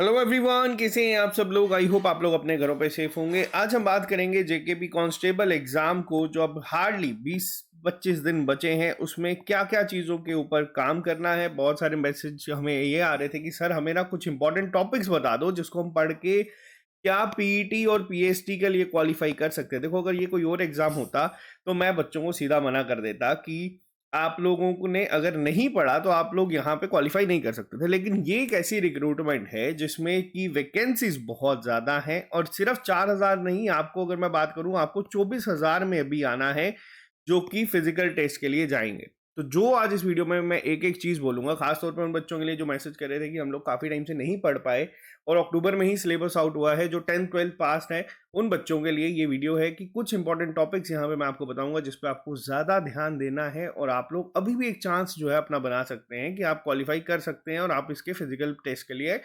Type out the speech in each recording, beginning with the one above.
Hello everyone, कैसे हैं आप सब लोग। आई होप आप लोग अपने घरों पे सेफ होंगे। आज हम बात करेंगे जेकेपी कांस्टेबल एग्जाम को, जो अब हार्डली 20-25 दिन बचे हैं, उसमें क्या क्या चीज़ों के ऊपर काम करना है। बहुत सारे मैसेज हमें ये आ रहे थे कि सर हमें ना कुछ इंपॉर्टेंट टॉपिक्स बता दो जिसको हम पढ़ के क्या पीईटी और पीएसटी के लिए क्वालिफाई कर सकते हैं। देखो, अगर ये कोई और एग्जाम होता तो मैं बच्चों को सीधा मना कर देता कि आप लोगों को ने अगर नहीं पढ़ा तो आप लोग यहाँ पे क्वालिफाई नहीं कर सकते थे। लेकिन ये एक ऐसी रिक्रूटमेंट है जिसमें कि वैकेंसीज बहुत ज़्यादा हैं, और सिर्फ 4,000 नहीं, आपको अगर मैं बात करूँ आपको 24,000 में अभी आना है जो कि फिजिकल टेस्ट के लिए जाएंगे। तो जो आज इस वीडियो में मैं एक एक चीज़ बोलूंगा, खासतौर पर उन बच्चों के लिए जो मैसेज कर रहे थे कि हम लोग काफ़ी टाइम से नहीं पढ़ पाए और अक्टूबर में ही सिलेबस आउट हुआ है, जो 10th-12th पास है, उन बच्चों के लिए ये वीडियो है कि कुछ इंपॉर्टेंट टॉपिक्स यहाँ पे मैं आपको बताऊंगा जिस पे आपको ज़्यादा ध्यान देना है। और आप लोग अभी भी एक चांस जो है अपना बना सकते हैं कि आप क्वालिफाई कर सकते हैं और आप इसके फिजिकल टेस्ट के लिए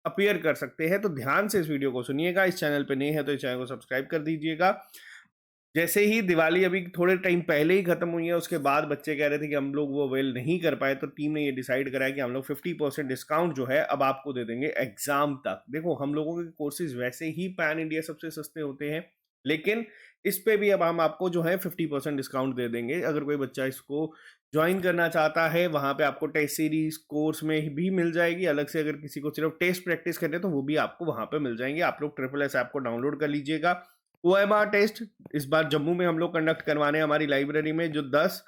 अपीयर कर सकते हैं। तो ध्यान से इस वीडियो को सुनिएगा। इस चैनल पे नहीं है तो इस चैनल को सब्सक्राइब कर दीजिएगा। जैसे ही दिवाली अभी थोड़े टाइम पहले ही खत्म हुई है, उसके बाद बच्चे कह रहे थे कि हम लोग वो अवेल नहीं कर पाए, तो टीम ने ये डिसाइड करा है कि हम लोग 50% डिस्काउंट जो है अब आपको दे देंगे एग्जाम तक। देखो, हम लोगों के कोर्सेज वैसे ही पैन इंडिया सबसे सस्ते होते हैं, लेकिन इस पे भी अब हम आपको जो है 50% डिस्काउंट दे देंगे। अगर कोई बच्चा इसको ज्वाइन करना चाहता है, वहां पे आपको टेस्ट सीरीज कोर्स में भी मिल जाएगी अलग से। अगर किसी को सिर्फ टेस्ट प्रैक्टिस करनी है तो वो भी आपको वहां पे मिल जाएंगे। आप लोग ट्रिपल एस ऐप को डाउनलोड कर लीजिएगा। ओएमआर टेस्ट इस बार जम्मू में हम लोग कंडक्ट करवाने हैं हमारी लाइब्रेरी में, जो 10,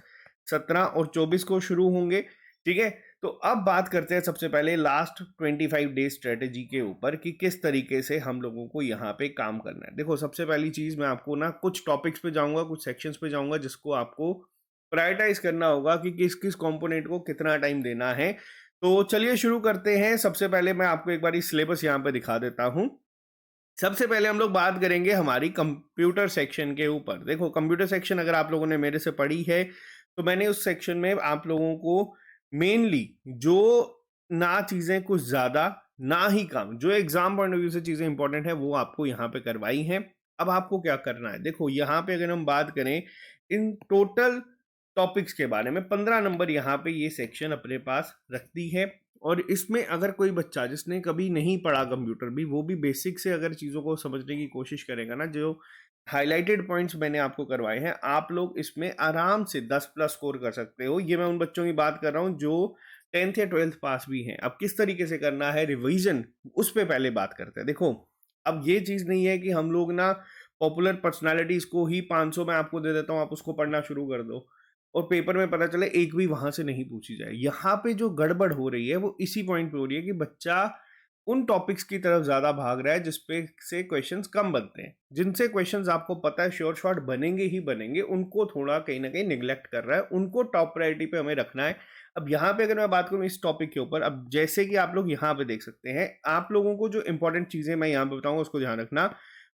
17 और 24 को शुरू होंगे। ठीक है, तो अब बात करते हैं सबसे पहले लास्ट 25 डेज स्ट्रेटेजी के ऊपर कि किस तरीके से हम लोगों को यहाँ पे काम करना है। देखो, सबसे पहली चीज मैं आपको ना कुछ टॉपिक्स पे जाऊंगा, कुछ सेक्शंस पे जाऊंगा जिसको आपको प्रायोरिटाइज करना होगा कि किस किस कंपोनेंट को कितना टाइम देना है। तो चलिए शुरू करते हैं। सबसे पहले मैं आपको एक बार सिलेबस यहाँ पे दिखा देता हूँ। सबसे पहले हम लोग बात करेंगे हमारी कंप्यूटर सेक्शन के ऊपर। देखो, कंप्यूटर सेक्शन अगर आप लोगों ने मेरे से पढ़ी है तो मैंने उस सेक्शन में आप लोगों को मेनली जो ना चीजें कुछ ज्यादा ना ही कम, जो एग्जाम पॉइंट ऑफ व्यू से चीजें इंपॉर्टेंट है वो आपको यहाँ पे करवाई हैं। अब आपको क्या करना है, देखो यहाँ पे अगर हम बात करें इन टोटल टॉपिक्स के बारे में, 15 नंबर यहाँ पे ये सेक्शन अपने पास रखती है। और इसमें अगर कोई बच्चा जिसने कभी नहीं पढ़ा कंप्यूटर भी, वो भी बेसिक से अगर चीज़ों को समझने की कोशिश करेगा ना, जो हाईलाइटेड पॉइंट्स मैंने आपको करवाए हैं, आप लोग इसमें आराम से 10+ स्कोर कर सकते हो। ये मैं उन बच्चों की बात कर रहा हूँ जो 10th या 12th पास भी हैं। अब किस तरीके से करना है रिवीजन, उस पर पहले बात करते हैं। देखो, अब ये चीज़ नहीं है कि हम लोग ना पॉपुलर पर्सनैलिटीज़ को ही 500 में आपको दे देता हूँ, आप उसको पढ़ना शुरू कर दो और पेपर में पता चले एक भी वहां से नहीं पूछी जाए। यहाँ पे जो गड़बड़ हो रही है वो इसी पॉइंट पे हो रही है कि बच्चा उन टॉपिक्स की तरफ ज्यादा भाग रहा है जिसपे से क्वेश्चंस कम बनते हैं। जिनसे क्वेश्चंस आपको पता है श्योर शॉर्ट बनेंगे ही बनेंगे, उनको थोड़ा कहीं ना कहीं निगलेक्ट कर रहा है, उनको टॉप प्रायोरिटी पे हमें रखना है। अब यहाँ पे अगर मैं बात करूँ इस टॉपिक के ऊपर, अब जैसे कि आप लोग यहाँ पे देख सकते हैं, आप लोगों को जो इंपॉर्टेंट चीजें मैं यहाँ पे बताऊंगा उसको ध्यान रखना।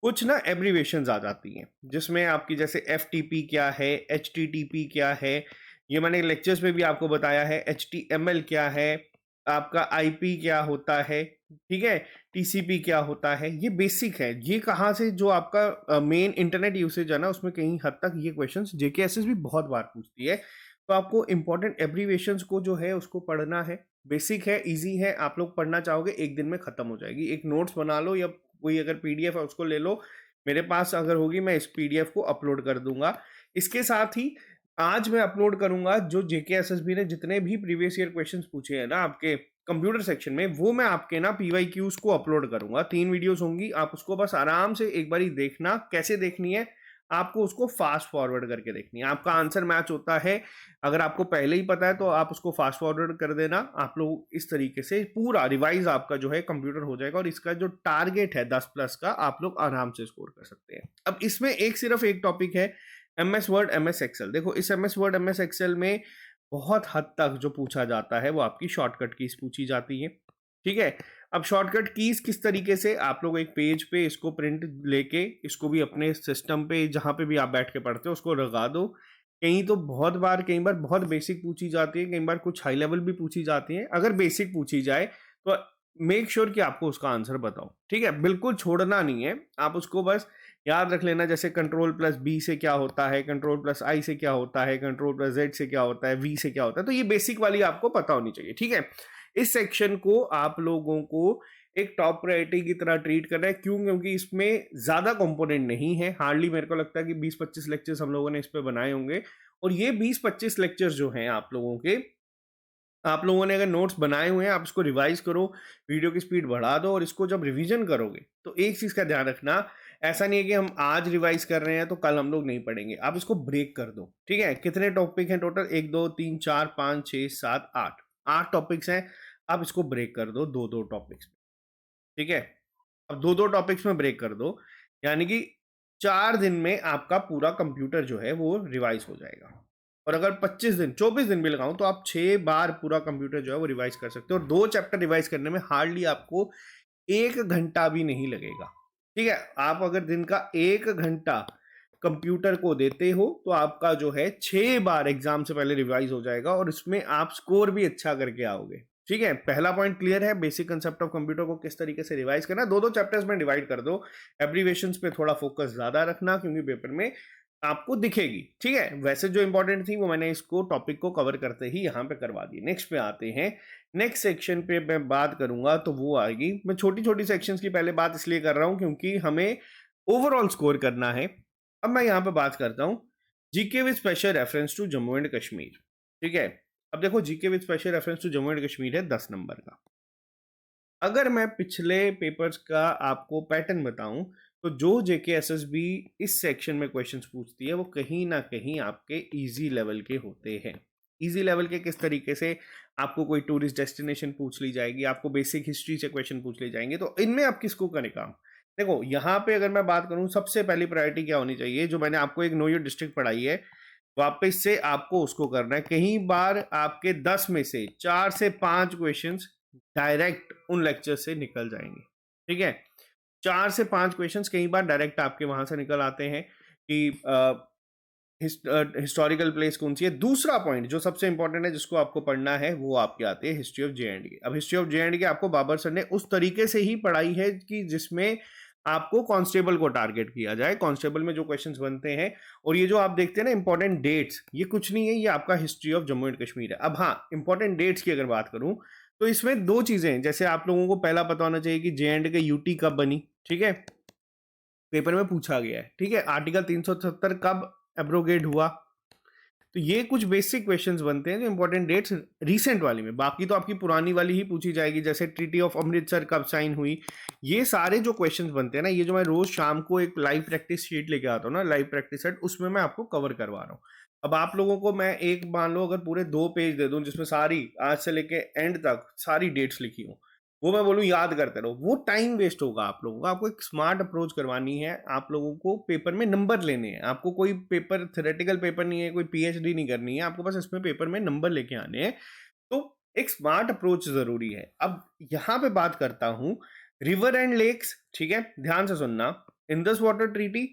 कुछ ना एब्रीवेशंस आ जाती हैं जिसमें आपकी जैसे FTP क्या है, HTTP क्या है, ये मैंने लेक्चर्स में भी आपको बताया है। HTML क्या है, आपका IP क्या होता है, ठीक है, TCP क्या होता है, ये बेसिक है। ये कहाँ से जो आपका मेन इंटरनेट यूसेज है ना, उसमें कहीं हद तक ये क्वेश्चंस JKSS भी बहुत बार पूछती है। तो आपको इंपॉर्टेंट एब्रीवेशंस को जो है उसको पढ़ना है। बेसिक है, इजी है, आप लोग पढ़ना चाहोगे एक दिन में खत्म हो जाएगी। एक नोट्स बना लो या कोई अगर PDF है उसको ले लो, मेरे पास अगर होगी मैं इस PDF को अपलोड कर दूंगा। इसके साथ ही आज मैं अपलोड करूंगा जो JKSSB ने जितने भी प्रीवियस ईयर क्वेश्चंस पूछे हैं ना आपके कंप्यूटर सेक्शन में, वो मैं आपके ना PYQs को अपलोड करूंगा। 3 वीडियोस होंगी, आप उसको बस आराम से एक बार ही देखना। कैसे देखनी है, आपको उसको फास्ट फॉरवर्ड करके देखनी है। आपका आंसर मैच होता है, अगर आपको पहले ही पता है तो आप उसको फास्ट फॉरवर्ड कर देना। आप लोग इस तरीके से पूरा रिवाइज आपका जो है कंप्यूटर हो जाएगा, और इसका जो टारगेट है 10+ का, आप लोग आराम से स्कोर कर सकते हैं। अब इसमें सिर्फ एक टॉपिक है MS वर्ड MS एक्सेल। देखो, इस MS वर्ड MS एक्सेल में बहुत हद तक जो पूछा जाता है वो आपकी शॉर्टकट कीज पूछी जाती है। ठीक है, अब शॉर्टकट कीज किस तरीके से, आप लोग एक पेज पे इसको प्रिंट लेके इसको भी अपने सिस्टम पे जहां पे भी आप बैठ के पढ़ते हो उसको लगा दो। कहीं तो कई बार बहुत बेसिक पूछी जाती है, कई बार कुछ हाई लेवल भी पूछी जाती है। अगर बेसिक पूछी जाए तो मेक श्योर कि आपको उसका आंसर बताओ। ठीक है, बिल्कुल छोड़ना नहीं है, आप उसको बस याद रख लेना। जैसे Ctrl+B से क्या होता है, Ctrl+I से क्या होता है, Ctrl+Z से क्या होता है, V से क्या होता है, तो ये बेसिक वाली आपको पता होनी चाहिए। ठीक है, इस सेक्शन को आप लोगों को एक टॉप प्रायोरिटी की तरह ट्रीट करना है। क्यों? क्योंकि इसमें ज़्यादा कंपोनेंट नहीं है, हार्डली मेरे को लगता है कि 20-25 लेक्चर्स हम लोगों ने इस पे बनाए होंगे, और ये 20-25 लेक्चर्स जो हैं आप लोगों के, आप लोगों ने अगर नोट्स बनाए हुए हैं, आप इसको रिवाइज करो, वीडियो की स्पीड बढ़ा दो, और इसको जब रिवीजन करोगे तो एक चीज़ का ध्यान रखना, ऐसा नहीं है कि हम आज रिवाइज कर रहे हैं तो कल हम लोग नहीं पढ़ेंगे। आप इसको ब्रेक कर दो, ठीक है? कितने टॉपिक हैं टोटल? 1 2 3 4 5 6 7 8, 8 टॉपिक्स हैं। आप इसको ब्रेक कर दो 2-2 टॉपिक्स में, ठीक है? अब 2-2 टॉपिक्स में ब्रेक कर दो, यानी कि 4 दिन में आपका पूरा कंप्यूटर जो है वो रिवाइज हो जाएगा। और अगर 25 दिन 24 दिन भी लगाऊं तो आप 6 बार पूरा कंप्यूटर जो है वो रिवाइज कर सकते हो, और 2 चैप्टर रिवाइज करने में हार्डली आपको 1 घंटा भी नहीं लगेगा, ठीक है? आप अगर दिन का 1 घंटा कंप्यूटर को देते हो तो आपका जो है 6 बार एग्जाम से पहले रिवाइज हो जाएगा, और इसमें आप स्कोर भी अच्छा करके आओगे, ठीक है? पहला पॉइंट क्लियर है, बेसिक कंसेप्ट ऑफ कंप्यूटर को किस तरीके से रिवाइज करना। 2-2 चैप्टर्स में डिवाइड कर दो, एब्रीवेशंस पे थोड़ा फोकस ज्यादा रखना क्योंकि पेपर में आपको दिखेगी, ठीक है? वैसे जो इंपॉर्टेंट थी वो मैंने इसको टॉपिक को कवर करते ही यहाँ पे करवा दी। नेक्स्ट पे आते हैं, नेक्स्ट सेक्शन पे मैं बात करूंगा तो वो आएगी, मैं छोटी छोटी सेक्शंस की पहले बात इसलिए कर रहा हूं क्योंकि हमें ओवरऑल स्कोर करना है। अब मैं यहाँ पे बात करता हूँ GK with special reference to Jammu and Kashmir, ठीक है? अब देखो, GK with special reference to Jammu and Kashmir है 10 नंबर का। अगर मैं पिछले पेपर्स का आपको पैटर्न बताऊं तो जो जेके एसएसबी इस सेक्शन में क्वेश्चंस पूछती है वो कहीं ना कहीं आपके इजी लेवल के होते हैं। इजी लेवल के किस तरीके से? आपको कोई टूरिस्ट डेस्टिनेशन पूछ ली जाएगी, आपको बेसिक हिस्ट्री से क्वेश्चन पूछ ली जाएंगे, तो इनमें आप किसको करें काम? देखो, यहाँ पे अगर मैं बात करूं, सबसे पहली प्रायोरिटी क्या होनी चाहिए? जो मैंने आपको एक नो योर डिस्ट्रिक्ट पढ़ाई है, वापस से आपको उसको करना है। कई बार आपके 10 में से 4 से 5 क्वेश्चंस डायरेक्ट उन लेक्चर से निकल जाएंगे, ठीक है? 4 से 5 क्वेश्चंस कई बार डायरेक्ट आपके वहां से निकल आते हैं कि हिस्टोरिकल प्लेस कौन सी है। दूसरा पॉइंट जो सबसे इंपॉर्टेंट है जिसको आपको पढ़ना है वो आपके आते हैं हिस्ट्री ऑफ जे.एंड.के। अब हिस्ट्री ऑफ जे.एंड.के आपको बाबर सर ने उस तरीके से ही पढ़ाई है कि जिसमें आपको कांस्टेबल को टारगेट किया जाए, कांस्टेबल में जो क्वेश्चंस बनते हैं। और ये जो आप देखते हैं ना इंपॉर्टेंट डेट्स, ये कुछ नहीं है, ये आपका history of Jammu and Kashmir है। अब हाँ, इंपॉर्टेंट डेट्स की अगर बात करूं तो इसमें 2 चीजें हैं। जैसे आप लोगों को पहला पता होना चाहिए कि जे.एंड.के यूटी कब बनी, ठीक है? पेपर में पूछा गया है, ठीक है? आर्टिकल 370 कब एब्रोगेट हुआ? तो ये कुछ बेसिक क्वेश्चंस बनते हैं जो इंपॉर्टेंट डेट्स रीसेंट वाली में, बाकी तो आपकी पुरानी वाली ही पूछी जाएगी। जैसे ट्रीटी ऑफ अमृतसर कब साइन हुई, ये सारे जो क्वेश्चंस बनते हैं ना, ये जो मैं रोज शाम को एक लाइव प्रैक्टिस शीट लेके आता हूँ ना, लाइव प्रैक्टिस सेट, उसमें मैं आपको कवर करवा रहा हूँ। अब आप लोगों को मैं एक, मान लो अगर पूरे 2 पेज दे दूं जिसमें सारी आज से लेके एंड तक सारी डेट्स लिखी हूँ, वो मैं बोलूँ याद करते रहो, वो टाइम वेस्ट होगा आप लोगों का। आपको एक स्मार्ट अप्रोच करवानी है, आप लोगों को पेपर में नंबर लेने हैं। आपको कोई पेपर थ्योरेटिकल पेपर नहीं है, कोई पीएचडी नहीं करनी है, आपको बस इसमें पेपर में नंबर लेके आने हैं। तो एक स्मार्ट अप्रोच जरूरी है। अब यहाँ पे बात करता हूँ रिवर एंड लेक्स, ठीक है? ध्यान से सुनना, इंडस वाटर ट्रीटी,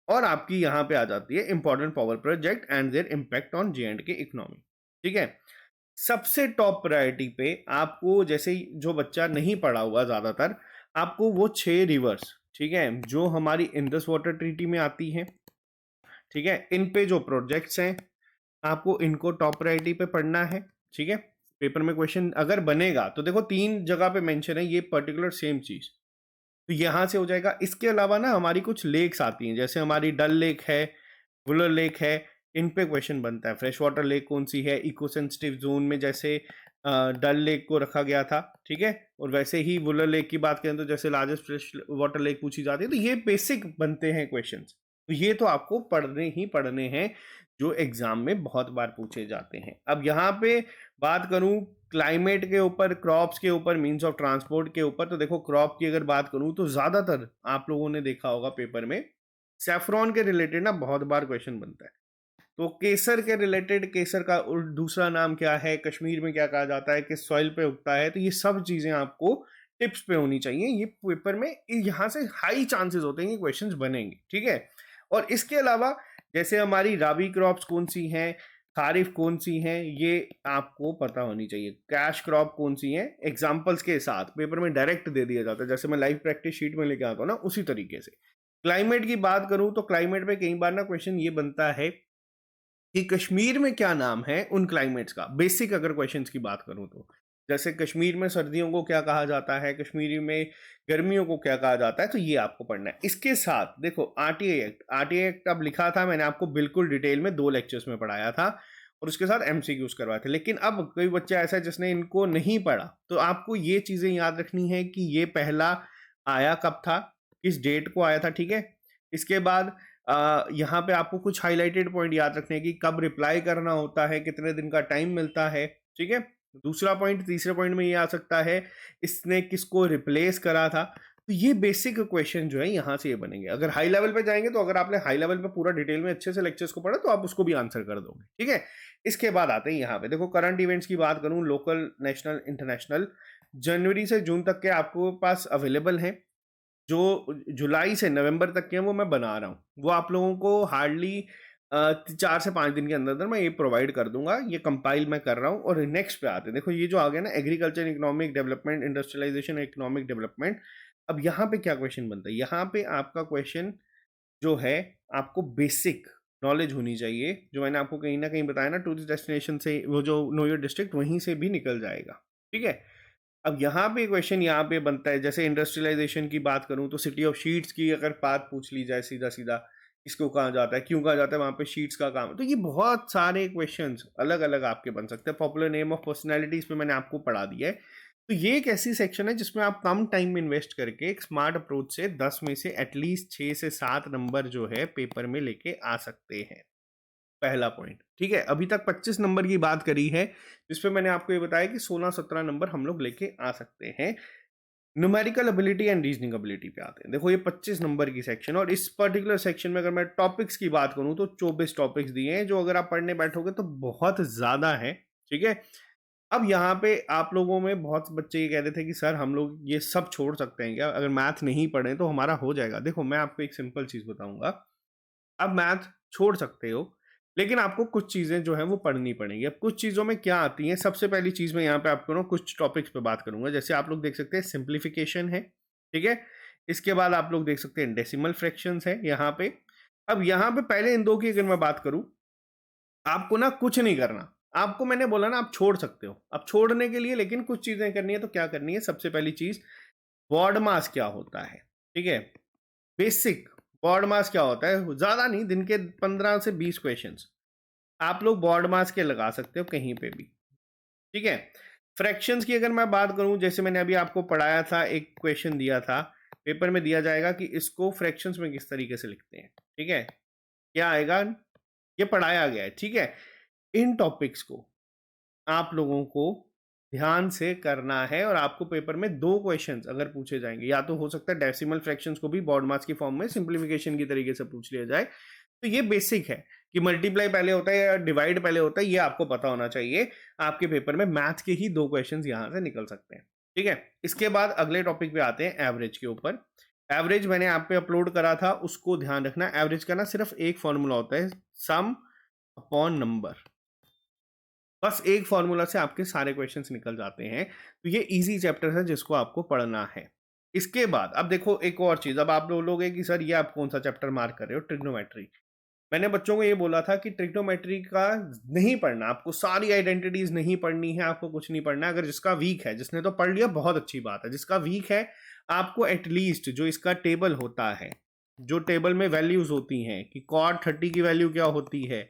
और आपकी यहाँ पे आ जाती है important power project and there impact on J&K economy, ठीक है? सबसे टॉप प्रायोरिटी पे आपको, जैसे जो बच्चा नहीं पढ़ा हुआ ज्यादातर, आपको वो 6 रिवर्स, ठीक है, जो हमारी इंडस वाटर ट्रीटी में आती है, ठीक है, इन पे जो प्रोजेक्ट्स हैं आपको इनको टॉप प्रायोरिटी पे पढ़ना है, ठीक है? पेपर में क्वेश्चन अगर बनेगा तो देखो 3 जगह पे मेंशन है ये पर्टिकुलर सेम चीज, तो यहां से हो जाएगा। इसके अलावा ना हमारी कुछ लेक्स आती हैं, जैसे हमारी डल लेक है, वुलर लेक है, इन पे क्वेश्चन बनता है। फ्रेश वाटर लेक कौन सी है? इको सेंसिटिव जोन में जैसे डल लेक को रखा गया था, ठीक है? और वैसे ही वुलर लेक की बात करें तो जैसे लार्जेस्ट फ्रेश वाटर लेक पूछी जाती है। तो ये बेसिक बनते हैं क्वेश्चंस, तो ये तो आपको पढ़ने ही पढ़ने हैं, जो एग्जाम में बहुत बार पूछे जाते हैं। अब यहाँ पे बात करूं क्लाइमेट के ऊपर, क्रॉप्स के ऊपर, मीन्स ऑफ ट्रांसपोर्ट के ऊपर, तो देखो क्रॉप की अगर बात करूं तो ज्यादातर आप लोगों ने देखा होगा पेपर में सेफ्रॉन के रिलेटेड ना बहुत बार क्वेश्चन बनता है। तो केसर के रिलेटेड, केसर का दूसरा नाम क्या है, कश्मीर में क्या कहा जाता है, किस सॉइल पे उगता है, तो ये सब चीजें आपको टिप्स पे होनी चाहिए। ये पेपर में यहाँ से हाई चांसेस होते हैं कि क्वेश्चंस बनेंगे, ठीक है? और इसके अलावा जैसे हमारी राबी क्रॉप्स कौन सी हैं, खारिफ कौन सी हैं, ये आपको पता होनी चाहिए। कैश क्रॉप कौन सी है, एग्जाम्पल्स के साथ पेपर में डायरेक्ट दे दिया जाता है, जैसे मैं लाइव प्रैक्टिस शीट में लेके आता हूँ ना, उसी तरीके से। क्लाइमेट की बात करूं तो क्लाइमेट पे कई बार ना क्वेश्चन ये बनता है कि कश्मीर में क्या नाम है उन क्लाइमेट्स का, बेसिक अगर क्वेश्चंस की बात करूं तो। जैसे कश्मीर में सर्दियों को क्या कहा जाता है, कश्मीरी में गर्मियों को क्या कहा जाता है, तो ये आपको पढ़ना है। इसके साथ देखो आरटीआई एक्ट अब लिखा था, मैंने आपको बिल्कुल डिटेल में 2 लेक्चर्स में पढ़ाया था और उसके साथ एमसीक्यूज करवाए थे। लेकिन अब कोई बच्चा ऐसा है जिसने इनको नहीं पढ़ा, तो आपको ये चीज़ें याद रखनी है कि ये पहला आया कब था, किस डेट को आया था, ठीक है? इसके बाद यहाँ पे आपको कुछ हाइलाइटेड पॉइंट याद रखने हैं कि कब रिप्लाई करना होता है, कितने दिन का टाइम मिलता है, ठीक है? दूसरा पॉइंट, तीसरे पॉइंट में ये आ सकता है इसने किसको रिप्लेस करा था। तो ये बेसिक क्वेश्चन जो है यहाँ से ये बनेंगे। अगर हाई लेवल पे जाएंगे तो अगर आपने हाई लेवल पे पूरा डिटेल में अच्छे से लेक्चर्स को पढ़ा तो आप उसको भी आंसर कर दोगे, ठीक है? इसके बाद आते हैं यहाँ पे, देखो करंट इवेंट्स की बात करूँ, लोकल, नेशनल, इंटरनेशनल, जनवरी से जून तक के आपको पास अवेलेबल हैं। जो जुलाई से नवंबर तक के हैं वो मैं बना रहा हूँ, वो आप लोगों को हार्डली 4 से 5 दिन के अंदर अंदर मैं ये प्रोवाइड कर दूंगा। ये कंपाइल मैं कर रहा हूँ। और नेक्स्ट पे आते हैं, देखो ये जो आ गया ना, agriculture economic development, industrialization economic development. अब यहाँ पे क्या क्वेश्चन बनता है, यहाँ पे आपका क्वेश्चन जो है, आपको बेसिक नॉलेज होनी चाहिए, जो मैंने आपको कहीं ना कहीं बताया ना, टूरिस्ट डेस्टिनेशन से वो जो नो योर डिस्ट्रिक्ट, वहीं से भी निकल जाएगा, ठीक है? अब यहाँ पे क्वेश्चन यहाँ पे बनता है, जैसे इंडस्ट्रियलाइजेशन की बात करूँ तो सिटी ऑफ शीट्स की अगर बात पूछ ली जाए सीधा सीधा, इसको कहा जाता है, क्यों कहा जाता है, वहाँ पे शीट्स का काम है। तो ये बहुत सारे क्वेश्चंस अलग अलग आपके बन सकते हैं। पॉपुलर नेम ऑफ पर्सनैलिटीज पे मैंने आपको पढ़ा दिया है। तो ये एक ऐसी सेक्शन है जिसमें आप कम टाइम में इन्वेस्ट करके एक स्मार्ट अप्रोच से 10 में से एटलीस्ट 6 से 7 नंबर जो है पेपर में लेके आ सकते हैं। पहला पॉइंट, ठीक है? अभी तक 25 नंबर की बात करी है, जिसपे मैंने आपको ये बताया कि 16-17 नंबर हम लोग लेके आ सकते हैं। Numerical ability and reasoning ability पे आते हैं। देखो ये 25 नंबर की सेक्शन, और इस पर्टिकुलर सेक्शन में अगर मैं टॉपिक्स की बात करूं तो 24 टॉपिक्स दिए हैं, जो अगर आप पढ़ने बैठोगे तो बहुत ज़्यादा है, ठीक है? अब यहाँ पे आप लोगों में बहुत बच्चे ये कह रहे थे कि सर हम लोग ये सब छोड़ सकते हैं क्या, अगर मैथ नहीं पढ़े तो हमारा हो जाएगा। देखो मैं आपको एक सिंपल चीज़ बताऊंगा, अब मैथ छोड़ सकते हो, लेकिन आपको कुछ चीज़ें जो है वो पढ़नी पड़ेंगी। अब कुछ चीज़ों में क्या आती हैं, सबसे पहली चीज़ मैं यहाँ पे आपको ना कुछ टॉपिक्स पे बात करूंगा। जैसे आप लोग देख सकते हैं सिंप्लीफिकेशन है, ठीक है? इसके बाद आप लोग देख सकते हैं डेसिमल फ्रैक्शंस है यहाँ पे। अब यहाँ पे पहले इन दो की अगर मैं बात करूँ, आपको ना कुछ नहीं करना, आपको मैंने बोला ना आप छोड़ सकते हो। अब छोड़ने के लिए लेकिन कुछ चीज़ें करनी है, तो क्या करनी है? सबसे पहली चीज़, बॉड मास क्या होता है, ठीक है? बेसिक बॉड मास क्या होता है, ज़्यादा नहीं, दिन के 15 से 20 क्वेश्चंस आप लोग बॉड मास के लगा सकते हो कहीं पे भी, ठीक है? फ्रैक्शंस की अगर मैं बात करूं, जैसे मैंने अभी आपको पढ़ाया था, एक क्वेश्चन दिया था, पेपर में दिया जाएगा कि इसको फ्रैक्शंस में किस तरीके से लिखते हैं, ठीक है? क्या आएगा, ये पढ़ाया गया है, ठीक है? इन टॉपिक्स को आप लोगों को ध्यान से करना है, और आपको पेपर में 2 क्वेश्चंस अगर पूछे जाएंगे, या तो हो सकता है डेसिमल फ्रैक्शंस को भी बॉड मास की फॉर्म में सिंप्लीफिकेशन की तरीके से पूछ लिया जाए। तो ये बेसिक है कि मल्टीप्लाई पहले होता है या डिवाइड पहले होता है, ये आपको पता होना चाहिए। आपके पेपर में मैथ के ही 2 क्वेश्चंस यहाँ से निकल सकते हैं, ठीक है? इसके बाद अगले टॉपिक पे आते हैं, एवरेज के ऊपर। एवरेज मैंने आप पे अपलोड करा था, उसको ध्यान रखना। एवरेज का ना सिर्फ एक फॉर्मूला होता है, सम अपॉन नंबर। बस एक फॉर्मूला से आपके सारे क्वेश्चंस निकल जाते हैं। तो ये इजी चैप्टर है जिसको आपको पढ़ना है। इसके बाद अब देखो एक और चीज, अब आप बोलोगे कि सर ये आप कौन सा चैप्टर मार्क कर रहे हो, ट्रिग्नोमेट्री। मैंने बच्चों को ये बोला था कि ट्रिग्नोमेट्री का नहीं पढ़ना, आपको सारी आइडेंटिटीज नहीं पढ़नी है, आपको कुछ नहीं पढ़ना है। अगर जिसका वीक है, जिसने तो पढ़ लिया बहुत अच्छी बात है, जिसका वीक है आपको एटलीस्ट जो इसका टेबल होता है, जो टेबल में वैल्यूज होती हैं कि कॉट 30 की वैल्यू क्या होती है,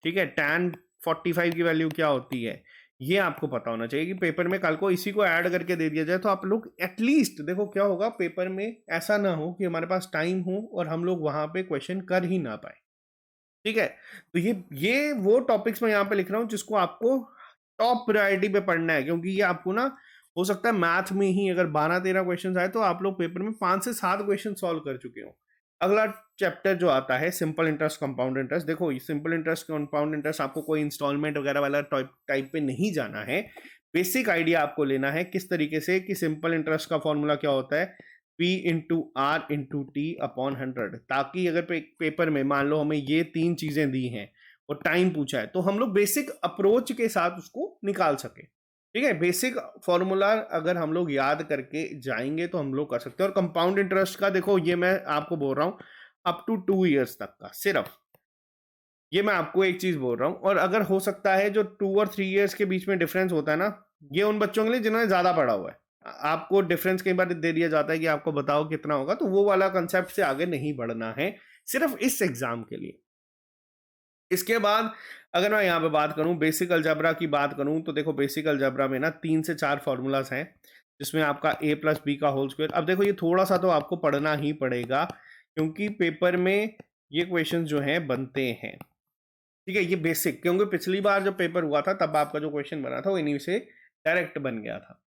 ठीक है, टैन 45 की वैल्यू क्या होती है, ये आपको पता होना चाहिए कि पेपर में कल को इसी को ऐड करके दे दिया जाए तो आप लोग एटलीस्ट, देखो क्या होगा पेपर में, ऐसा ना हो कि हमारे पास टाइम हो और हम लोग वहां पे क्वेश्चन कर ही ना पाए, ठीक है? तो ये वो टॉपिक्स मैं यहाँ पे लिख रहा हूँ जिसको आपको टॉप प्रायोरिटी पे पढ़ना है, क्योंकि ये आपको ना हो सकता है मैथ में ही अगर 12-13 क्वेश्चन आए तो आप लोग पेपर में 5 से 7 क्वेश्चन सॉल्व कर चुके हो। अगला चैप्टर जो आता है सिंपल इंटरेस्ट, कंपाउंड इंटरेस्ट। देखो ये सिंपल इंटरेस्ट, कंपाउंड इंटरेस्ट, आपको कोई इंस्टॉलमेंट वगैरह वाला टाइप पे नहीं जाना है। बेसिक आइडिया आपको लेना है किस तरीके से कि सिंपल इंटरेस्ट का फॉर्मूला क्या होता है, P into R into T upon 100, ताकि अगर पेपर में मान लो हमें ये 3 चीजें दी हैं और टाइम पूछा है तो हम लोग बेसिक अप्रोच के साथ उसको निकाल सके, ठीक है? बेसिक फॉर्मूला अगर हम लोग याद करके जाएंगे तो हम लोग कर सकते हैं। और कंपाउंड इंटरेस्ट का देखो, ये मैं आपको बोल रहा हूँ अप टू 2 ईयर्स तक का, सिर्फ ये मैं आपको एक चीज बोल रहा हूँ। और अगर हो सकता है जो 2 और 3 ईयर्स के बीच में डिफरेंस होता है ना, ये उन बच्चों के लिए जिन्होंने ज़्यादा पढ़ा हुआ है। आपको डिफरेंस कई बार दे दिया जाता है कि आपको बताओ कितना होगा, तो वो वाला कंसेप्ट से आगे नहीं बढ़ना है, सिर्फ इस एग्ज़ाम के लिए। इसके बाद अगर मैं यहाँ पे बात करूँ बेसिक अलजेब्रा की बात करूँ, तो देखो बेसिक अलजेब्रा में ना 3 से 4 फ़ॉर्मूलाज़ हैं, जिसमें आपका a प्लस बी का होल स्क्वायर। अब देखो ये थोड़ा-सा तो आपको पढ़ना ही पड़ेगा, क्योंकि पेपर में ये क्वेश्चंस जो हैं बनते हैं। ठीक है? ये बेसिक, क्योंकि पिछली बार जब पेपर हुआ था तब आपका जो क्वेश्चन बना था वो इन्हीं से डायरेक्ट बन गया था।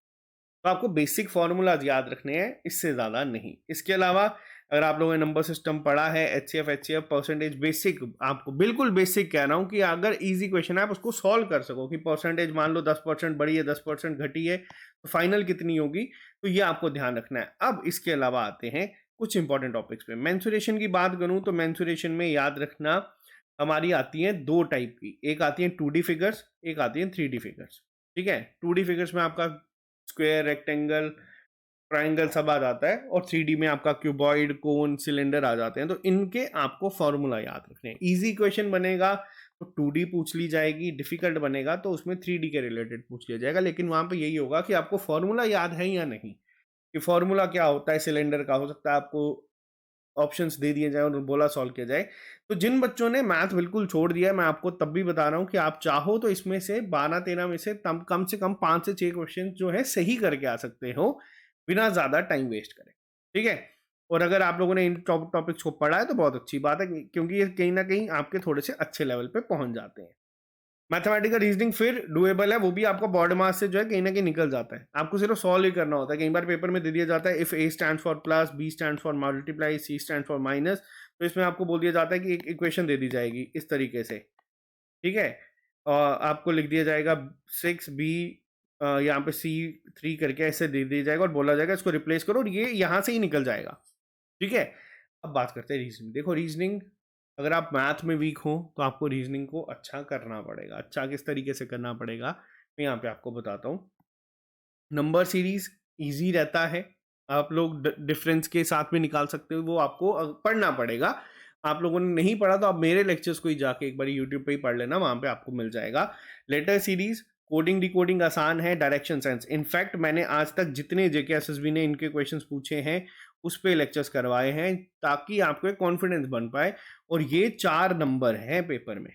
तो आपको बेसिक फ़ॉर्मूलाज़ याद रखने हैं, इससे ज़्यादा नहीं। इसके अलावा अगर आप लोगों ने नंबर सिस्टम पढ़ा है, एचसीएफ, परसेंटेज बेसिक, आपको बिल्कुल बेसिक कह रहा हूँ कि अगर ईज़ी क्वेश्चन है आप उसको सॉल्व कर सको कि परसेंटेज मान लो 10% बढ़ी है, 10% घटी है, तो फाइनल कितनी होगी, तो ये आपको ध्यान रखना है। अब इसके अलावा आते हैं कुछ इंपॉर्टेंट टॉपिक्स पे। मेंसुरेशन की बात करूँ तो मेंसुरेशन में याद रखना हमारी आती हैं 2 टाइप की, एक आती है 2D फिगर्स, एक आती है 3D फिगर्स। ठीक है? 2D फिगर्स में आपका स्क्वायर, रेक्टेंगल, ट्रायंगल सब आ जाता है, और 3D में आपका क्यूबॉइड, कोन, सिलेंडर आ जाते हैं। तो इनके आपको फॉर्मूला याद रखने हैं। इजी क्वेश्चन बनेगा तो 2D पूछ ली जाएगी, डिफिकल्ट बनेगा तो उसमें 3D के रिलेटेड पूछ लिया जाएगा, लेकिन वहां पे यही होगा कि आपको फॉर्मूला याद है या नहीं, कि फॉर्मूला क्या होता है सिलेंडर का, हो सकता है आपको ऑप्शंस दे दिए जाए और बोला सॉल्व किया जाए। तो जिन बच्चों ने मैथ बिल्कुल छोड़ दिया है, मैं आपको तब भी बता रहा हूँ कि आप चाहो तो इसमें से 12-13 में से कम से कम 5 से 6 क्वेश्चन जो है सही करके आ सकते हो, बिना ज़्यादा टाइम वेस्ट करें। ठीक है? और अगर आप लोगों ने इन टॉपिक्स को पढ़ा है तो बहुत अच्छी बात है, क्योंकि ये कहीं ना कहीं आपके थोड़े से अच्छे लेवल पे पहुंच जाते हैं। मैथमेटिकल रीजनिंग फिर डुएबल है, वो भी आपका बॉड मास से जो है कहीं ना कहीं निकल जाता है, आपको सिर्फ सॉल्व ही करना होता है। कई बार पेपर में दे दिया जाता है if A stand for plus, B stand for multiply, C stand for minus, तो इसमें आपको बोल दिया जाता है कि एक इक्वेशन दे दी जाएगी इस तरीके से। ठीक है? और आपको लिख दिया जाएगा 6b, यहाँ पे c3 करके ऐसे दे दिया जाएगा और बोला जाएगा इसको रिप्लेस करो, और ये यहाँ से ही निकल जाएगा। ठीक है? अब बात करते हैं रीजनिंग। देखो रीजनिंग, अगर आप मैथ में वीक हो तो आपको रीजनिंग को अच्छा करना पड़ेगा। अच्छा किस तरीके से करना पड़ेगा, मैं यहाँ पे आपको बताता हूँ। नंबर सीरीज इजी रहता है, आप लोग डिफरेंस के साथ में निकाल सकते हो, वो आपको पढ़ना पड़ेगा। आप लोगों ने नहीं पढ़ा तो आप मेरे लेक्चर्स को ही जाके एक बार यूट्यूब पे ही पढ़ लेना, वहाँ पे आपको मिल जाएगा। लेटर सीरीज, कोडिंग डिकोडिंग आसान है, डायरेक्शन सेंस, इनफैक्ट मैंने आज तक जितने जेके एसएसबी ने इनके क्वेश्चंस पूछे हैं उस पे लेक्चर्स करवाए हैं, ताकि आपको एक कॉन्फिडेंस बन पाए। और ये 4 नंबर हैं पेपर में।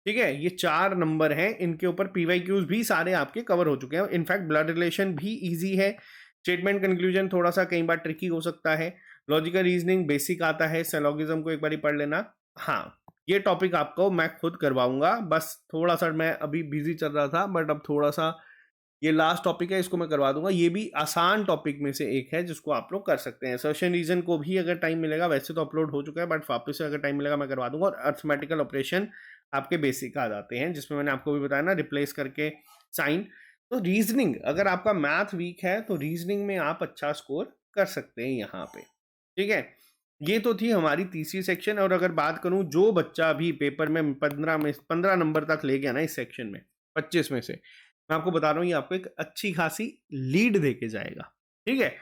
ठीक है? ये 4 नंबर हैं, इनके ऊपर पीवाईक्यूज भी सारे आपके कवर हो चुके हैं। इनफैक्ट ब्लड रिलेशन भी इजी है, स्टेटमेंट कंक्लूजन थोड़ा सा कई बार ट्रिकी हो सकता है, लॉजिकल रीजनिंग बेसिक आता है, सिलोगिज्म को एक बार पढ़ लेना। हाँ, ये टॉपिक आपको मैं खुद करवाऊंगा, बस थोड़ा सा मैं अभी बिजी चल रहा था, बट अब थोड़ा सा ये लास्ट टॉपिक है, इसको मैं करवा दूंगा। ये भी आसान टॉपिक में से एक है जिसको आप लोग कर सकते हैं। सर्शन रीजन को भी अगर टाइम मिलेगा, वैसे तो अपलोड हो चुका है बट वापस से अगर टाइम मिलेगा मैं करवा दूंगा। और अर्थमेटिकल ऑपरेशन आपके बेसिक आ जाते हैं, जिसमें मैंने आपको भी बताया ना, रिप्लेस करके साइन। तो रीजनिंग, अगर आपका मैथ वीक है तो रीजनिंग में आप अच्छा स्कोर कर सकते हैं यहाँ पे। ठीक है? ये तो थी हमारी तीसरी सेक्शन। और अगर बात करूं, जो बच्चा भी पेपर में 15 नंबर तक ले गया ना इस सेक्शन में 25 में से, मैं आपको बता रहा हूँ ये आपको एक अच्छी खासी लीड देके जाएगा। ठीक है?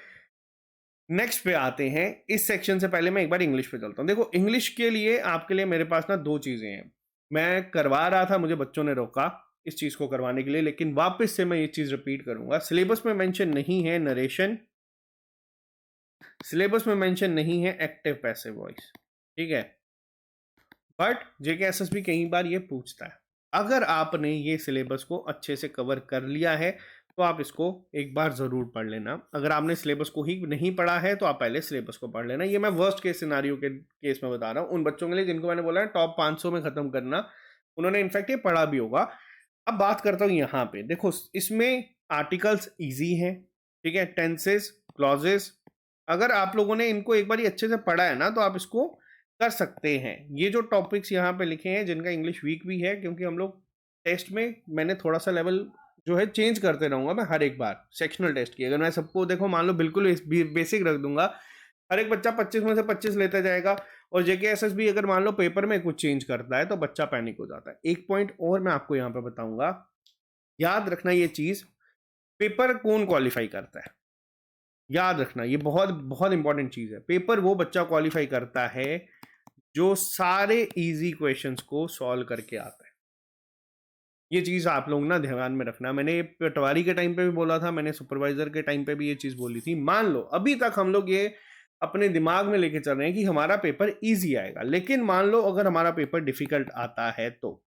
नेक्स्ट पे आते हैं। इस सेक्शन से पहले मैं एक बार इंग्लिश पे चलता हूँ। देखो इंग्लिश के लिए आपके लिए मेरे पास ना 2 चीजें हैं। मैं करवा रहा था, मुझे बच्चों ने रोका इस चीज को करवाने के लिए, लेकिन वापस से मैं ये चीज रिपीट करूंगा। सिलेबस में मेंशन नहीं है नरेशन, सिलेबस में मेंशन नहीं है एक्टिव पैसिव वॉइस। ठीक है? बट जेके एसएसबी कई बार ये पूछता है। अगर आपने ये सिलेबस को अच्छे से कवर कर लिया है तो आप इसको एक बार ज़रूर पढ़ लेना। अगर आपने सिलेबस को ही नहीं पढ़ा है तो आप पहले सिलेबस को पढ़ लेना। ये मैं वर्स्ट केस सिनारियो के केस में बता रहा हूँ, उन बच्चों के लिए जिनको मैंने बोला है टॉप 500 में ख़त्म करना, उन्होंने इनफैक्ट ये पढ़ा भी होगा। अब बात करता हूँ यहाँ पे, देखो इसमें आर्टिकल्स ईजी हैं। ठीक है? टेंसेस, क्लॉजेस, अगर आप लोगों ने इनको एक बार अच्छे से पढ़ा है ना तो आप इसको कर सकते हैं। ये जो टॉपिक्स यहाँ पे लिखे हैं जिनका इंग्लिश वीक भी है, क्योंकि हम लोग टेस्ट में मैंने थोड़ा सा लेवल जो है चेंज करते रहूँगा मैं हर एक बार सेक्शनल टेस्ट की। अगर मैं सबको देखो मान लो बिल्कुल बेसिक रख दूंगा, हर एक बच्चा 25 में से 25 लेता जाएगा, और जेके एसएसबी अगर मान लो पेपर में कुछ चेंज करता है तो बच्चा पैनिक हो जाता है। एक पॉइंट और मैं आपको यहाँ पे बताऊंगा, याद रखना ये चीज, पेपर कौन क्वालिफाई करता है, याद रखना ये बहुत बहुत इंपॉर्टेंट चीज है। पेपर वो बच्चा क्वालिफाई करता है जो सारे इजी क्वेश्चंस को सॉल्व करके आता है। ये चीज़ आप लोग ना ध्यान में रखना। मैंने पटवारी के टाइम पे भी बोला था, मैंने सुपरवाइज़र के टाइम पे भी ये चीज़ बोली थी। मान लो अभी तक हम लोग ये अपने दिमाग में लेके चल रहे हैं कि हमारा पेपर ईज़ी आएगा, लेकिन मान लो अगर हमारा पेपर डिफ़िकल्ट आता है तो?